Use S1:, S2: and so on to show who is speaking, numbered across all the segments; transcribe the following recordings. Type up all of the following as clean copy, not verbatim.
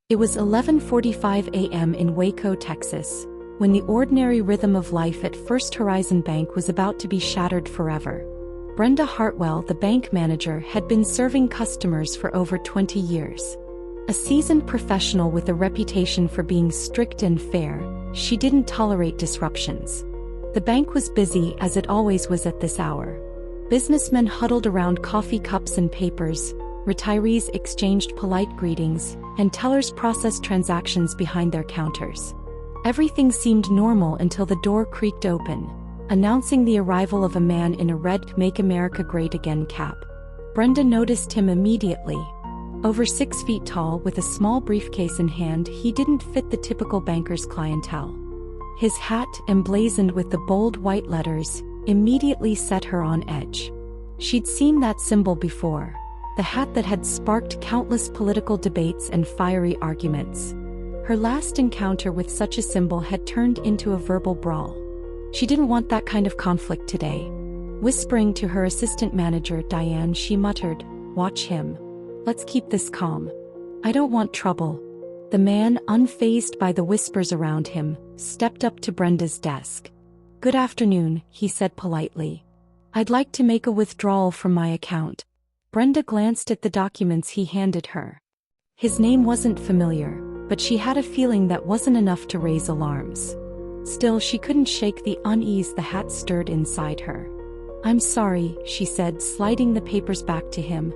S1: It was 11:45 a.m. in Waco, Texas, when the ordinary rhythm of life at First Horizon Bank was about to be shattered forever. Brenda Hartwell, the bank manager, had been serving customers for over 20 years. A seasoned professional with a reputation for being strict and fair, she didn't tolerate disruptions. The bank was busy, as it always was at this hour. Businessmen huddled around coffee cups and papers, retirees exchanged polite greetings, and tellers processed transactions behind their counters. Everything seemed normal until the door creaked open, announcing the arrival of a man in a red "Make America Great Again" cap. Brenda noticed him immediately. Over 6 feet tall, with a small briefcase in hand, he didn't fit the typical banker's clientele. His hat, emblazoned with the bold white letters, immediately set her on edge. She'd seen that symbol before, the hat that had sparked countless political debates and fiery arguments. Her last encounter with such a symbol had turned into a verbal brawl. She didn't want that kind of conflict today. Whispering to her assistant manager, Diane, she muttered, "Watch him. Let's keep this calm. I don't want trouble." The man, unfazed by the whispers around him, stepped up to Brenda's desk. "Good afternoon," he said politely. "I'd like to make a withdrawal from my account." Brenda glanced at the documents he handed her. His name wasn't familiar, but she had a feeling that wasn't enough to raise alarms. Still, she couldn't shake the unease the hat stirred inside her. "I'm sorry," she said, sliding the papers back to him.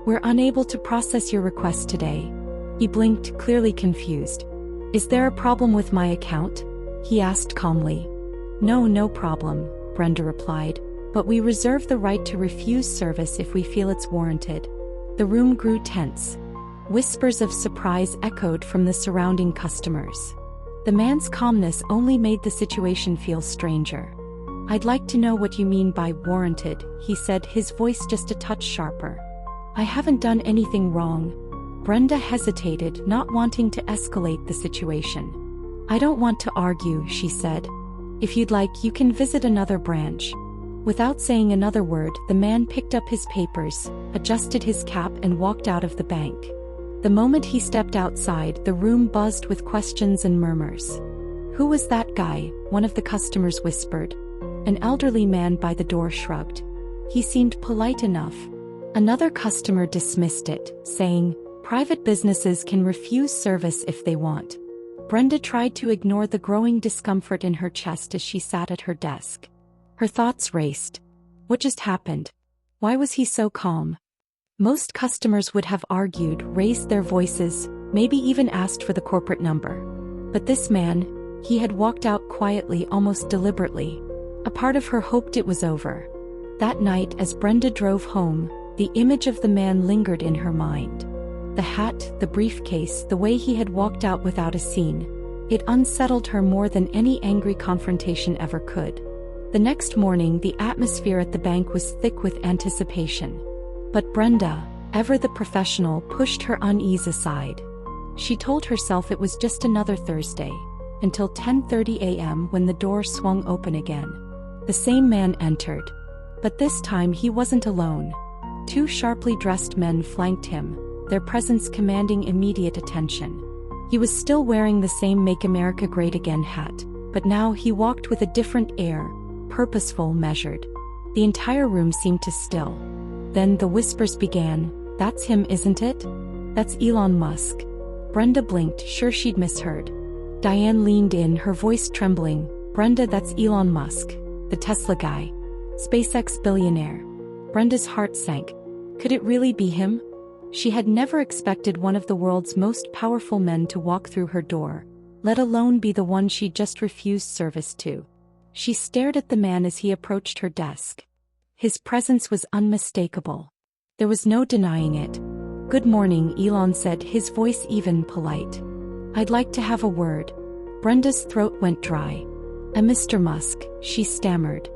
S1: "We're unable to process your request today." He blinked, clearly confused. "Is there a problem with my account?" he asked calmly. No problem," Brenda replied, "but we reserve the right to refuse service if we feel it's warranted." The room grew tense. Whispers of surprise echoed from the surrounding customers. The man's calmness only made the situation feel stranger. "I'd like to know what you mean by warranted," he said, his voice just a touch sharper. "I haven't done anything wrong." Brenda hesitated, not wanting to escalate the situation. "I don't want to argue," she said. "If you'd like, you can visit another branch." Without saying another word, the man picked up his papers, adjusted his cap, and walked out of the bank. The moment he stepped outside, the room buzzed with questions and murmurs. "Who was that guy?" one of the customers whispered. An elderly man by the door shrugged. "He seemed polite enough." Another customer dismissed it, saying, "Private businesses can refuse service if they want." Brenda tried to ignore the growing discomfort in her chest as she sat at her desk. Her thoughts raced. What just happened? Why was he so calm? Most customers would have argued, raised their voices, maybe even asked for the corporate number. But this man, he had walked out quietly, almost deliberately. A part of her hoped it was over. That night, as Brenda drove home, the image of the man lingered in her mind. The hat, the briefcase, the way he had walked out without a scene. It unsettled her more than any angry confrontation ever could. The next morning, the atmosphere at the bank was thick with anticipation. But Brenda, ever the professional, pushed her unease aside. She told herself it was just another Thursday, until 10:30 a.m. when the door swung open again. The same man entered. But this time he wasn't alone. 2 sharply dressed men flanked him, their presence commanding immediate attention. He was still wearing the same "Make America Great Again" hat, but now he walked with a different air, purposeful, measured. The entire room seemed to still. Then the whispers began. "That's him, isn't it? That's Elon Musk." Brenda blinked, sure she'd misheard. Diane leaned in, her voice trembling. "Brenda, that's Elon Musk, the Tesla guy. SpaceX billionaire." Brenda's heart sank. Could it really be him? She had never expected one of the world's most powerful men to walk through her door, let alone be the one she just refused service to. She stared at the man as he approached her desk. His presence was unmistakable. There was no denying it. "Good morning," Elon said, his voice even, polite. "I'd like to have a word." Brenda's throat went dry. Mr. Musk," she stammered.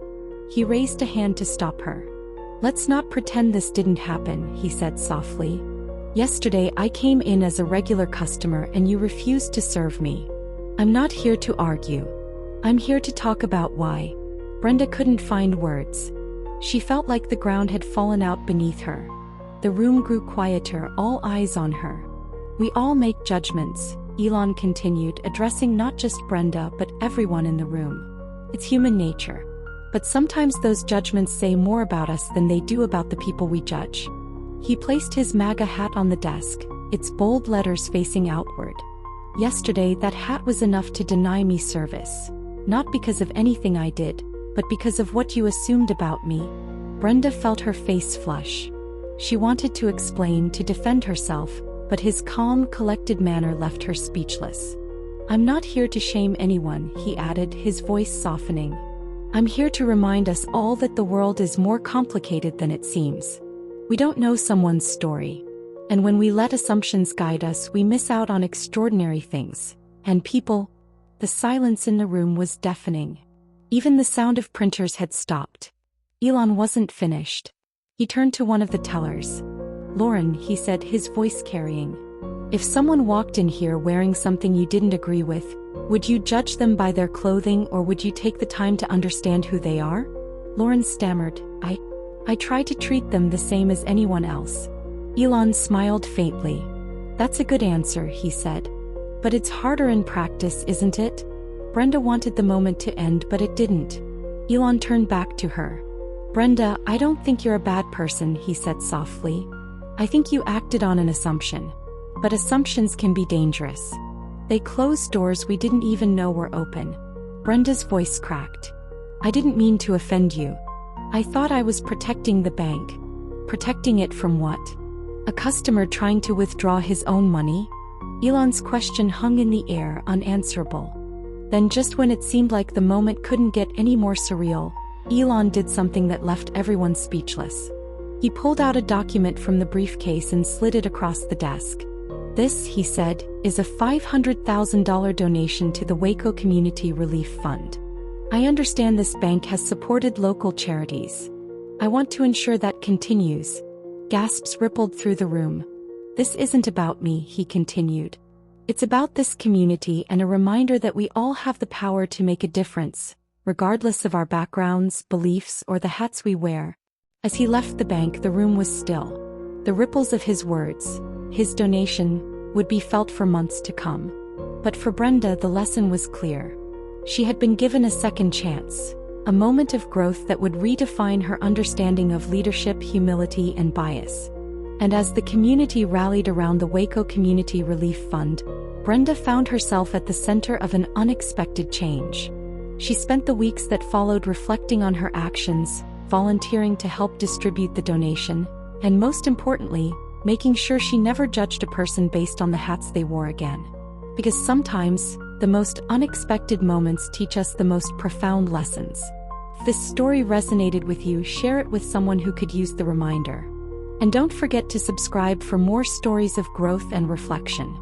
S1: He raised a hand to stop her. "Let's not pretend this didn't happen," he said softly. "Yesterday I came in as a regular customer and you refused to serve me. I'm not here to argue. I'm here to talk about why." Brenda couldn't find words. She felt like the ground had fallen out beneath her. The room grew quieter, all eyes on her. We all make judgments, Elon continued, addressing not just Brenda but everyone in the room. It's human nature. But sometimes those judgments say more about us than they do about the people we judge. He placed his MAGA hat on the desk, its bold letters facing outward. Yesterday, that hat was enough to deny me service. Not because of anything I did, but because of what you assumed about me. Brenda felt her face flush. She wanted to explain, to defend herself, but his calm, collected manner left her speechless. I'm not here to shame anyone, he added, his voice softening. I'm here to remind us all that the world is more complicated than it seems. We don't know someone's story. And when we let assumptions guide us, we miss out on extraordinary things. And people. The silence in the room was deafening. Even the sound of printers had stopped. Elon wasn't finished. He turned to one of the tellers. Lauren, he said, his voice carrying. If someone walked in here wearing something you didn't agree with, would you judge them by their clothing, or would you take the time to understand who they are? Lauren stammered, I try to treat them the same as anyone else. Elon smiled faintly. That's a good answer, he said. But it's harder in practice, isn't it? Brenda wanted the moment to end, but it didn't. Elon turned back to her. Brenda, I don't think you're a bad person, he said softly. I think you acted on an assumption. But assumptions can be dangerous. They closed doors we didn't even know were open. Brenda's voice cracked. I didn't mean to offend you. I thought I was protecting the bank. Protecting it from what? A customer trying to withdraw his own money? Elon's question hung in the air, unanswerable. Then, just when it seemed like the moment couldn't get any more surreal, Elon did something that left everyone speechless. He pulled out a document from the briefcase and slid it across the desk. This, he said, is a $500,000 donation to the Waco Community Relief Fund. I understand this bank has supported local charities. I want to ensure that continues. Gasps rippled through the room. This isn't about me, he continued. It's about this community and a reminder that we all have the power to make a difference, regardless of our backgrounds, beliefs, or the hats we wear. As he left the bank, the room was still. The ripples of his words, his donation, would be felt for months to come. But for Brenda, the lesson was clear. She had been given a second chance, a moment of growth that would redefine her understanding of leadership, humility, and bias. And as the community rallied around the Waco Community Relief Fund, Brenda found herself at the center of an unexpected change. She spent the weeks that followed reflecting on her actions, volunteering to help distribute the donation, and most importantly, making sure she never judged a person based on the hats they wore again. Because sometimes, the most unexpected moments teach us the most profound lessons. If this story resonated with you, share it with someone who could use the reminder. And don't forget to subscribe for more stories of growth and reflection.